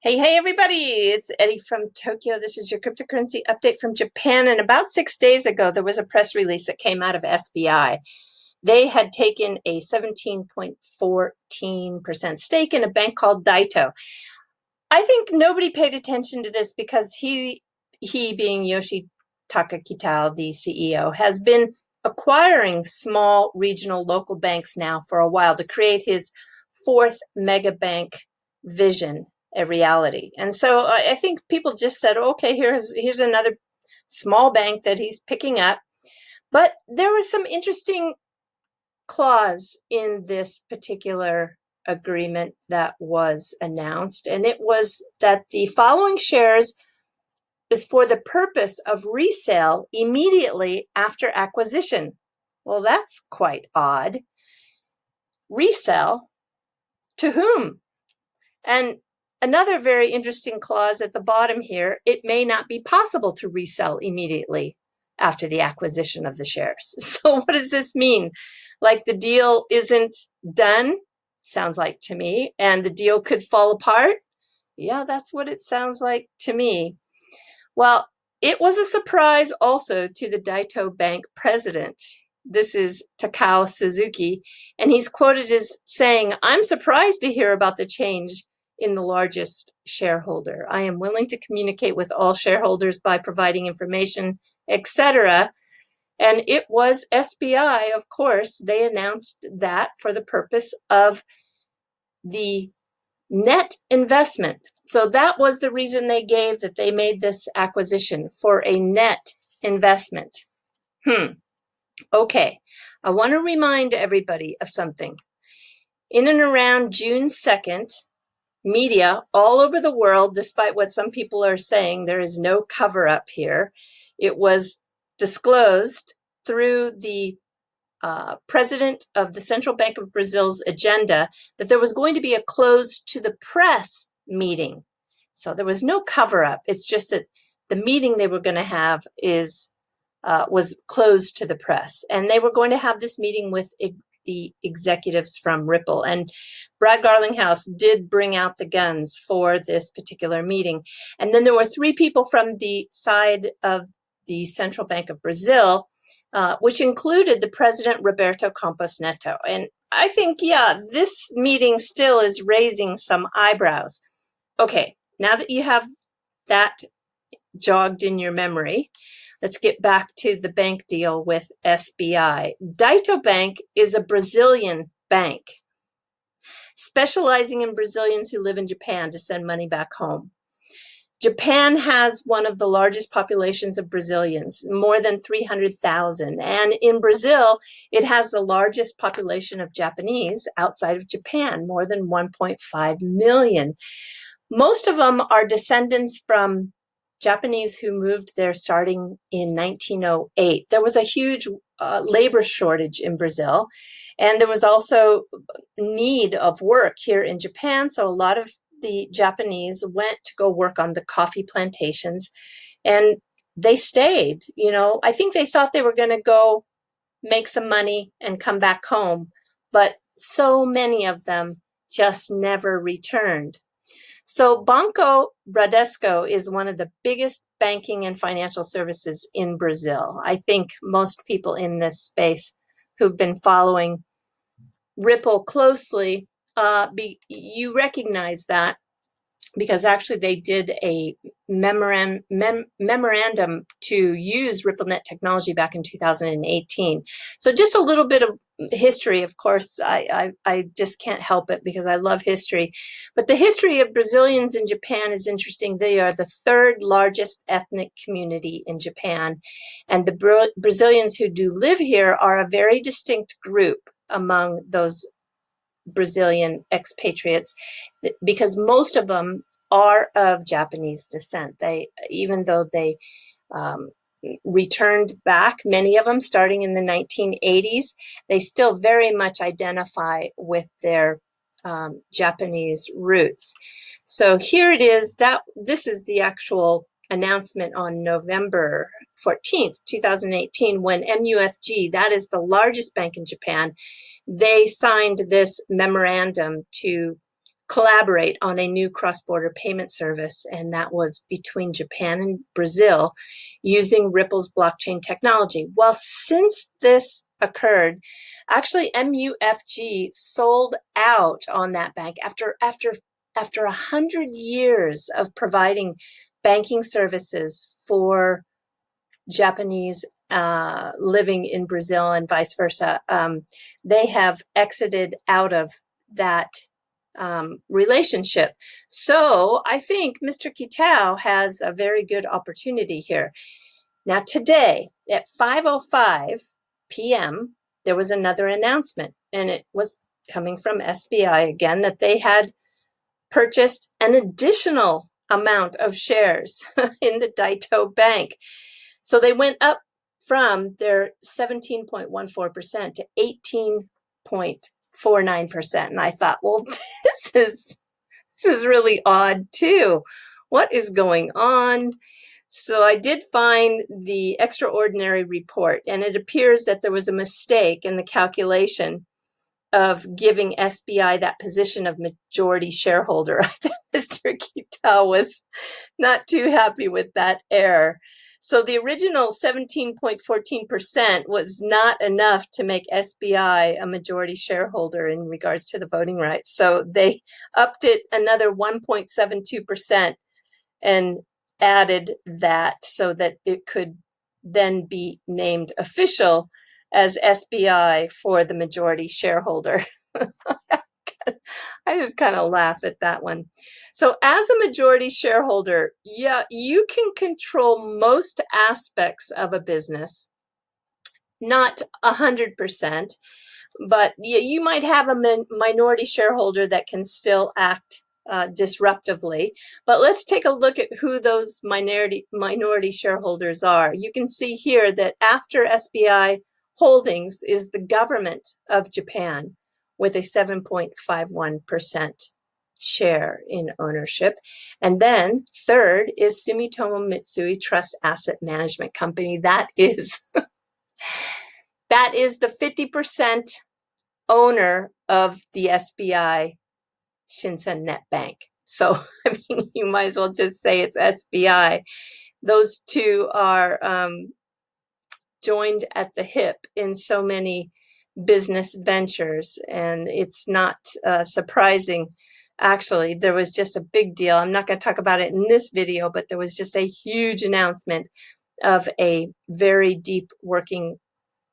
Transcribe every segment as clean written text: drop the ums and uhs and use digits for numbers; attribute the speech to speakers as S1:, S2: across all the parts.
S1: Hey, everybody, it's Eddie from Tokyo. This is your cryptocurrency update from Japan. And about 6 days ago, there was a press release that came out of SBI. They had taken a 17.14% stake in a bank called Daito. I think nobody paid attention to this because he being Yoshi Takakitao, the CEO, has been acquiring small regional local banks now for a while to create his fourth mega bank vision a reality. And so I think people just said, okay, here's another small bank that he's picking up. But there was some interesting clause in this particular agreement that was announced, and it was that the following shares is for the purpose of resale immediately after acquisition. Well, that's quite odd. Resell to whom? And another very interesting clause at the bottom here, it may not be possible to resell immediately after the acquisition of the shares. So what does this mean? Like the deal isn't done, sounds like to me, and the deal could fall apart? Yeah, that's what it sounds like to me. Well, it was a surprise also to the Daito Bank president. This is Takao Suzuki, and he's quoted as saying, "I'm surprised to hear about the change in the largest shareholder. I am willing to communicate with all shareholders by providing information, etc." And it was SBI, of course. They announced that for the purpose of the net investment. So that was the reason they gave that they made this acquisition, for a net investment. Okay, I want to remind everybody of something. In and around June 2nd, media all over the world, despite what some people are saying, there is no cover up here. It was disclosed through the president of the Central Bank of Brazil's agenda that there was going to be a closed to the press meeting. So there was no cover up. It's just that the meeting they were going to have was closed to the press. And they were going to have this meeting with the executives from Ripple. And Brad Garlinghouse did bring out the guns for this particular meeting. And then there were three people from the side of the Central Bank of Brazil, which included the president, Roberto Campos Neto. And I think, yeah, this meeting still is raising some eyebrows. Okay, now that you have that jogged in your memory, let's get back to the bank deal with SBI. Daito Bank is a Brazilian bank specializing in Brazilians who live in Japan to send money back home. Japan has one of the largest populations of Brazilians, more than 300,000. And in Brazil, it has the largest population of Japanese outside of Japan, more than 1.5 million. Most of them are descendants from Japanese who moved there starting in 1908. There was a huge labor shortage in Brazil, and there was also need of work here in Japan. So a lot of the Japanese went to go work on the coffee plantations, and they stayed. I think they thought they were going to go make some money and come back home, but so many of them just never returned. So Banco Bradesco is one of the biggest banking and financial services in Brazil. I think most people in this space who've been following Ripple closely, you recognize that, because actually they did a memorandum to use RippleNet technology back in 2018. So just a little bit of history. Of course, I just can't help it because I love history. But the history of Brazilians in Japan is interesting. They are the third largest ethnic community in Japan. And the Brazilians who do live here are a very distinct group among those Brazilian expatriates, because most of them are of Japanese descent. Even though they returned back, many of them starting in the 1980s, they still very much identify with their Japanese roots. So here it is. This is the actual announcement on November 14th, 2018, when MUFG, that is the largest bank in Japan, they signed this memorandum to collaborate on a new cross-border payment service, and that was between Japan and Brazil using Ripple's blockchain technology. Well, since this occurred, actually MUFG sold out on that bank after 100 years of providing banking services for Japanese living in Brazil and vice versa. They have exited out of that relationship. So I think Mr. Kitao has a very good opportunity here. Now today at 5:05 p.m., there was another announcement, and it was coming from SBI again, that they had purchased an additional amount of shares in the Daito Bank. So they went up from their 17.14% to 18.49%. And I thought, well, this is really odd too. What is going on? So I did find the extraordinary report, and it appears that there was a mistake in the calculation of giving SBI that position of majority shareholder. I think Mr. Kitao was not too happy with that error. So the original 17.14% was not enough to make SBI a majority shareholder in regards to the voting rights. So they upped it another 1.72% and added that so that it could then be named official as SBI for the majority shareholder. I just kind of laugh at that one. So as a majority shareholder, yeah, you can control most aspects of a business, not 100%, but you might have a minority shareholder that can still act disruptively. But let's take a look at who those minority shareholders are. You can see here that after SBI Holdings is the government of Japan with a 7.51% share in ownership. And then third is Sumitomo Mitsui Trust Asset Management Company. That is the 50% owner of the SBI Shinsen Net Bank. So, I mean, you might as well just say it's SBI. Those two are joined at the hip in so many business ventures, and it's not surprising. Actually, there was just a big deal. I'm not going to talk about it in this video, but there was just a huge announcement of a very deep working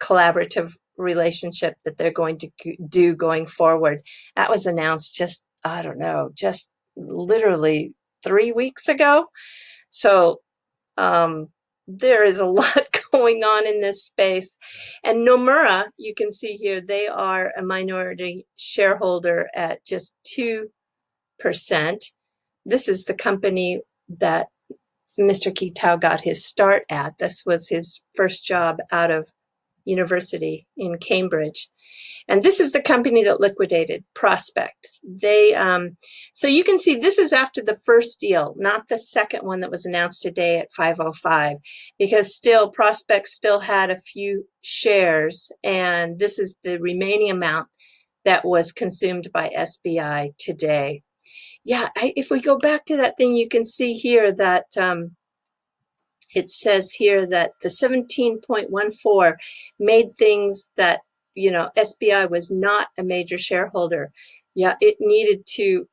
S1: collaborative relationship that they're going to do going forward. That was announced just, I don't know, just literally 3 weeks ago. So there is a lot going on in this space. And Nomura, you can see here, they are a minority shareholder at just 2%. This is the company that Mr. Kitao got his start at. This was his first job out of university in Cambridge. And this is the company that liquidated, Prospect. So you can see this is after the first deal, not the second one that was announced today at 5:05, because still Prospect still had a few shares, and this is the remaining amount that was consumed by SBI today. Yeah, if we go back to that thing, you can see here that it says here that the 17.14 made things that, you know, SBI was not a major shareholder. Yeah, it needed to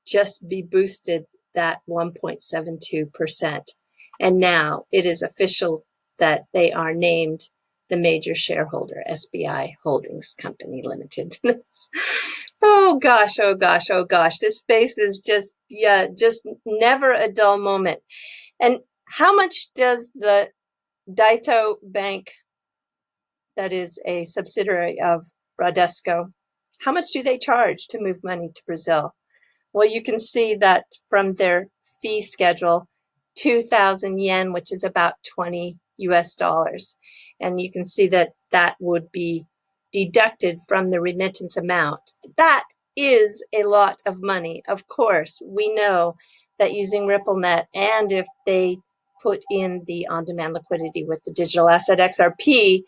S1: just be boosted that 1.72%. And now it is official that they are named the major shareholder, SBI Holdings Company Limited. Oh gosh, oh gosh, oh gosh. This space is just, yeah, just never a dull moment. And how much does the Daito Bank, that is a subsidiary of Bradesco, how much do they charge to move money to Brazil? Well, you can see that from their fee schedule, 2,000 yen, which is about 20 US dollars. And you can see that that would be deducted from the remittance amount. That is a lot of money. Of course, we know that using RippleNet, and if they put in the on-demand liquidity with the digital asset XRP,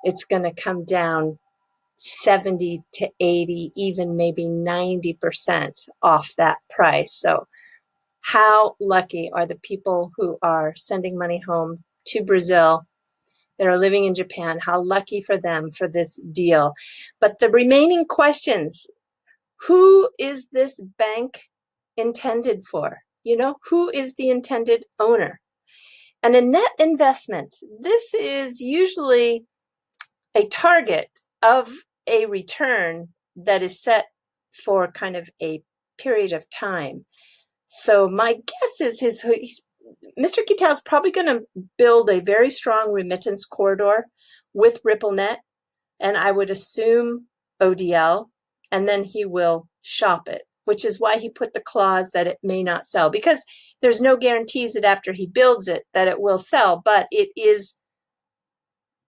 S1: it's going to come down 70 to 80, even maybe 90% off that price. So how lucky are the people who are sending money home to Brazil that are living in Japan? How lucky for them for this deal. But the remaining questions, who is this bank intended for? You know, who is the intended owner? And a net investment, this is usually a target of a return that is set for kind of a period of time. So my guess is Mr. Kitao is probably going to build a very strong remittance corridor with RippleNet, and I would assume ODL, and then he will shop it, which is why he put the clause that it may not sell, because there's no guarantees that after he builds it that it will sell, but it is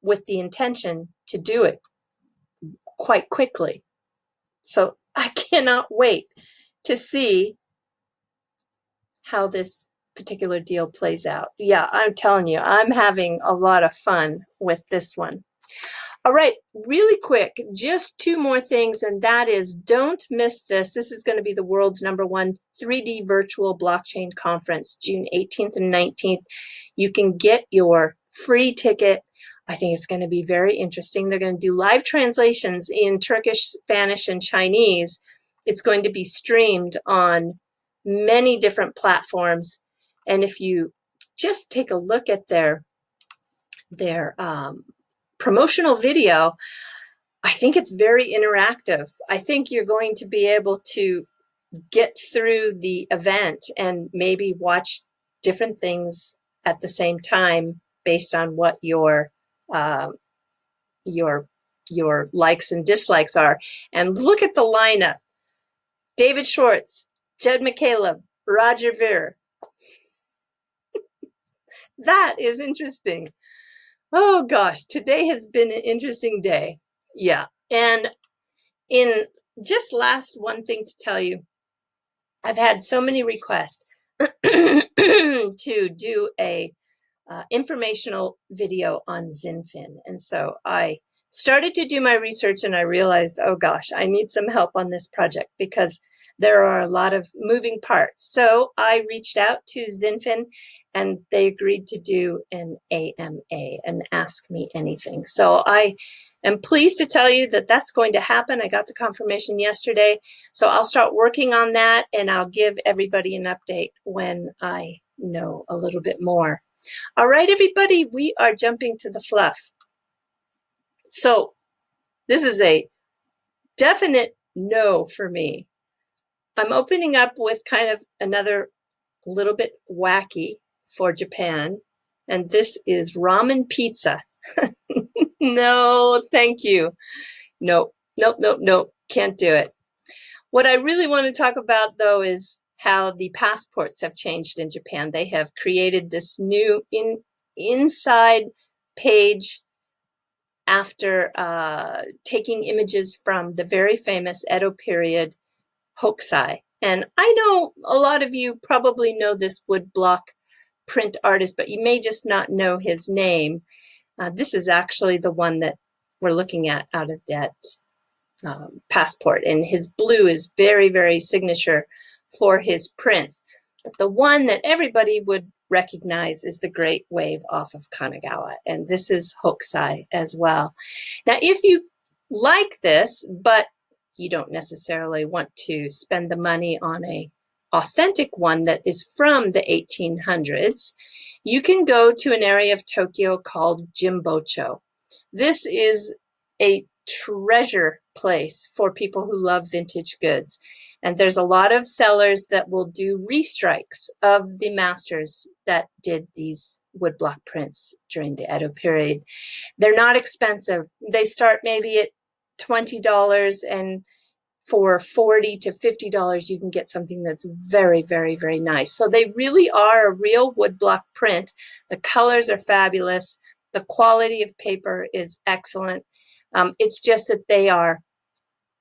S1: with the intention to do it quite quickly. So I cannot wait to see how this particular deal plays out. Yeah, I'm telling you, I'm having a lot of fun with this one. All right, really quick, just two more things, and that is, don't miss this. This is going to be the world's #1 3D virtual blockchain conference, June 18th and 19th. You can get your free ticket. I think it's going to be very interesting. They're going to do live translations in Turkish, Spanish, and Chinese. It's going to be streamed on many different platforms. And if you just take a look at their promotional video, I think it's very interactive. I think you're going to be able to get through the event and maybe watch different things at the same time based on what your likes and dislikes are. And look at the lineup: David Schwartz, Jed McCaleb, Roger Ver. That is interesting. Oh gosh, today has been an interesting day. Yeah. And in just last one thing to tell you, I've had so many requests to do a informational video on XinFin. And so I started to do my research and I realized, oh gosh, I need some help on this project because there are a lot of moving parts. So I reached out to XinFin and they agreed to do an AMA, an Ask Me Anything. So I am pleased to tell you that that's going to happen. I got the confirmation yesterday. So I'll start working on that and I'll give everybody an update when I know a little bit more. All right, everybody, we are jumping to the fluff. So this is a definite no for me. I'm opening up with kind of another little bit wacky for Japan, and this is ramen pizza. No, thank you. Nope, nope, nope, nope, can't do it. What I really want to talk about, though, is how the passports have changed in Japan. They have created this new inside page after taking images from the very famous Edo period hokusai. And I know a lot of you probably know this woodblock print artist, but you may just not know his name. This is actually the one that we're looking at out of that passport, and his blue is very, very signature for his prints. But the one that everybody would recognize is the Great Wave off of Kanagawa, and this is hokusai as well. Now, if you like this, but you don't necessarily want to spend the money on a authentic one that is from the 1800s, you can go to an area of Tokyo called Jimbocho. This is a treasure place for people who love vintage goods. And there's a lot of sellers that will do restrikes of the masters that did these woodblock prints during the Edo period. They're not expensive. They start maybe at $20, and for $40 to $50, you can get something that's very, very, very nice. So they really are a real woodblock print. The colors are fabulous. The quality of paper is excellent. It's just that they are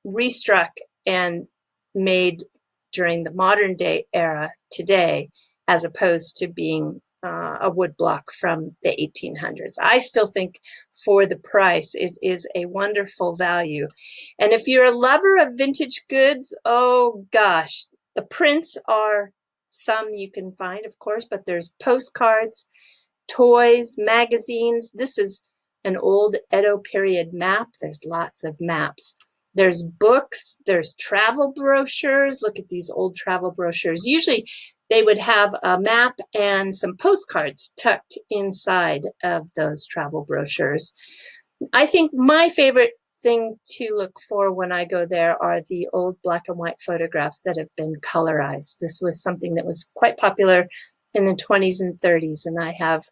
S1: restruck and made during the modern day era today, as opposed to being a wood block from the 1800s. I still think for the price, it is a wonderful value. And if you're a lover of vintage goods, oh gosh, the prints are some you can find, of course, but there's postcards, toys, magazines. This is an old Edo period map. There's lots of maps. There's books, there's travel brochures. Look at these old travel brochures. Usually they would have a map and some postcards tucked inside of those travel brochures. I think my favorite thing to look for when I go there are the old black and white photographs that have been colorized. This was something that was quite popular in the 20s and 30s, and I have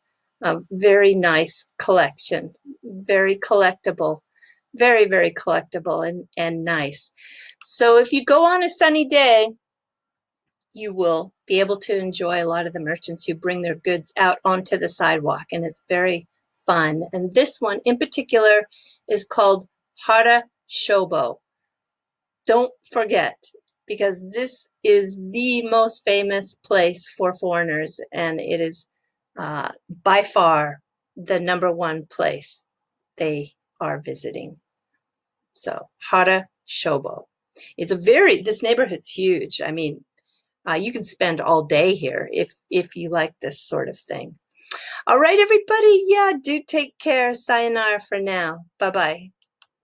S1: a very nice collection, very collectible, very, very collectible and nice. So if you go on a sunny day, you will be able to enjoy a lot of the merchants who bring their goods out onto the sidewalk, and it's very fun. And this one in particular is called Hara Shobo. Don't forget, because this is the most famous place for foreigners, and it is by far the #1 place they are visiting. So Hara Shobo. This neighborhood's huge. I mean, you can spend all day here if you like this sort of thing. All right, everybody. Yeah, do take care. Sayonara for now. Bye-bye.